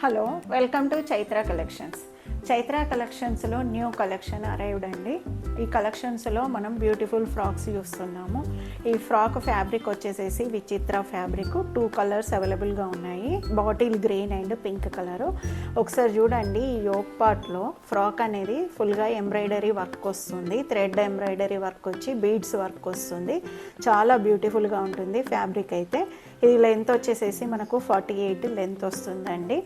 Hello, welcome to Chaitra collections. Chaitra కలెక్షన్స్లో new collection arrived అండి. ఈ కలెక్షన్స్లో మనం బ్యూటిఫుల్ ఫ్రాక్స్ చూస్తున్నాము. ఈ ఫ్రాక్ ఫ్యాబ్రిక్ వచ్చేసేసి విచిత్ర ఫ్యాబ్రిక్. 2 కలర్స్ అవైలబుల్గా ఉన్నాయి, bottle green and pink colour. ఒకసారి చూడండి, ఈ యోక్ పార్ట్లో ఫ్రాక్ అనేది ఫుల్గా ఎంబ్రాయిడరీ వర్క్ వస్తుంది, థ్రెడ్ ఎంబ్రాయిడరీ వర్క్ వచ్చి బీడ్స్ వర్క్ వస్తుంది. చాలా బ్యూటిఫుల్గా ఉంటుంది ఫ్యాబ్రిక్ అయితే. ఇది లెంత్ వచ్చేసేసి మనకు 48 లెంత్ వస్తుందండి.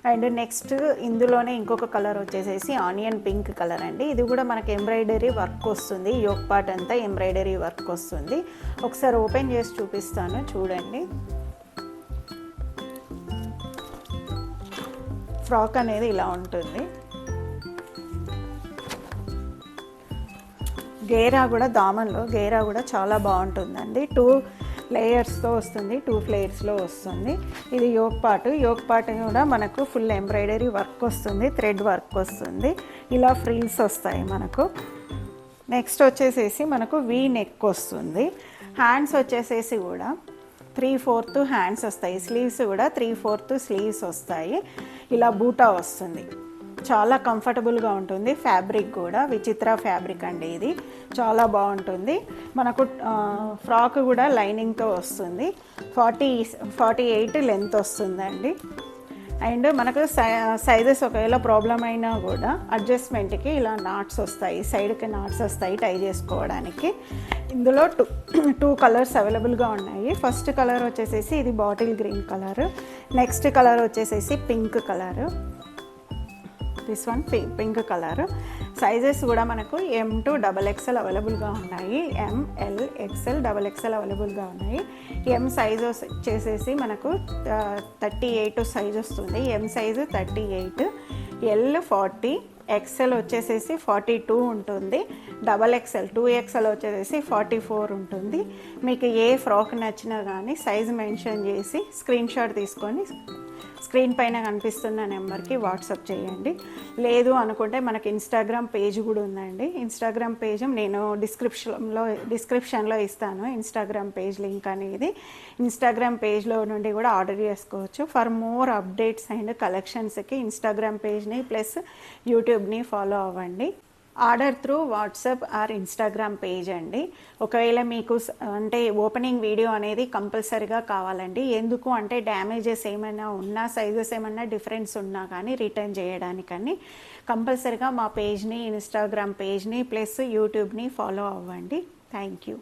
అండ్ నెక్స్ట్ ఇందులోనే ఇంకొక కలర్ వచ్చేసేసి ఆనియన్ పింక్ కలర్ అండి. ఇది కూడా మనకి ఎంబ్రాయిడరీ వర్క్ వస్తుంది, యోక్ పార్ట్ అంతా ఎంబ్రాయిడరీ వర్క్ వస్తుంది. ఒకసారి ఓపెన్ చేసి చూపిస్తాను, చూడండి. ఫ్రాక్ అనేది ఇలా ఉంటుంది. గేరా కూడా దామన్లో గేరా కూడా చాలా బాగుంటుందండి. 2 లేయర్స్తో వస్తుంది, 2 ఫ్లేయర్స్లో వస్తుంది. ఇది యోక్ పార్ట్ కూడా మనకు ఫుల్ ఎంబ్రాయిడరీ వర్క్ వస్తుంది, థ్రెడ్ వర్క్ వస్తుంది. ఇలా ఫ్రిల్స్ వస్తాయి మనకు. నెక్స్ట్ వచ్చేసేసి మనకు వీ నెక్ వస్తుంది. హ్యాండ్స్ వచ్చేసేసి కూడా 3/4 హ్యాండ్స్ వస్తాయి, స్లీవ్స్ కూడా 3/4 స్లీవ్స్ వస్తాయి. ఇలా బూటా వస్తుంది, చాలా కంఫర్టబుల్గా ఉంటుంది. ఫ్యాబ్రిక్ కూడా విచిత్ర ఫ్యాబ్రిక్ అండి, ఇది చాలా బాగుంటుంది. మనకు ఫ్రాక్ కూడా లైనింగ్తో వస్తుంది. 48 లెంత్ వస్తుందండి. అండ్ మనకు సైజెస్ ఒకవేళ ప్రాబ్లం అయినా కూడా అడ్జస్ట్మెంట్కి ఇలా నాట్స్ వస్తాయి, సైడ్కి నాట్స్ వస్తాయి టై చేసుకోవడానికి. ఇందులో 2 కలర్స్ అవైలబుల్గా ఉన్నాయి. ఫస్ట్ కలర్ వచ్చేసేసి ఇది bottle green colour. Next colour వచ్చేసేసి pink colour. This one pink colour. Sizes కూడా మనకు M to XXL అవైలబుల్గా ఉన్నాయి, ML XL XXL అవైలబుల్గా ఉన్నాయి. M సైజ్ వచ్చేసేసి మనకు 38 సైజ్ వస్తుంది. M సైజు 38, L 40, XL వచ్చేసేసి 42 ఉంటుంది, XXL 2XL వచ్చేసేసి 44 ఉంటుంది. మీకు ఏ ఫ్రాక్ నచ్చినా కానీ సైజు మెన్షన్ చేసి స్క్రీన్ షాట్ తీసుకొని స్క్రీన్ పైన కనిపిస్తున్న నెంబర్కి వాట్సాప్ చేయండి. లేదు అనుకుంటే మనకి ఇన్స్టాగ్రామ్ పేజ్ కూడా ఉందండి. ఇన్స్టాగ్రామ్ పేజ్ నేను డిస్క్రిప్షన్లో ఇస్తాను, ఇన్స్టాగ్రామ్ పేజ్ లింక్ అనేది. ఇన్స్టాగ్రామ్ పేజ్లో నుండి కూడా ఆర్డర్ చేసుకోవచ్చు. ఫర్ మోర్ అప్డేట్స్ అండ్ కలెక్షన్స్కి ఇన్స్టాగ్రామ్ పేజ్ని ప్లస్ యూట్యూబ్ని ఫాలో అవ్వండి. Order through WhatsApp or Instagram page అండి. ఒకవేళ మీకు అంటే ఓపెనింగ్ వీడియో అనేది కంపల్సరీగా కావాలండి. ఎందుకు అంటే డ్యామేజెస్ ఏమైనా ఉన్నా, సైజెస్ ఏమైనా డిఫరెన్స్ ఉన్నా కానీ రిటర్న్ చేయడానికని కంపల్సరీగా మా పేజ్ని, ఇన్స్టాగ్రామ్ పేజ్ని ప్లస్ యూట్యూబ్ని ఫాలో అవ్వండి. Thank you.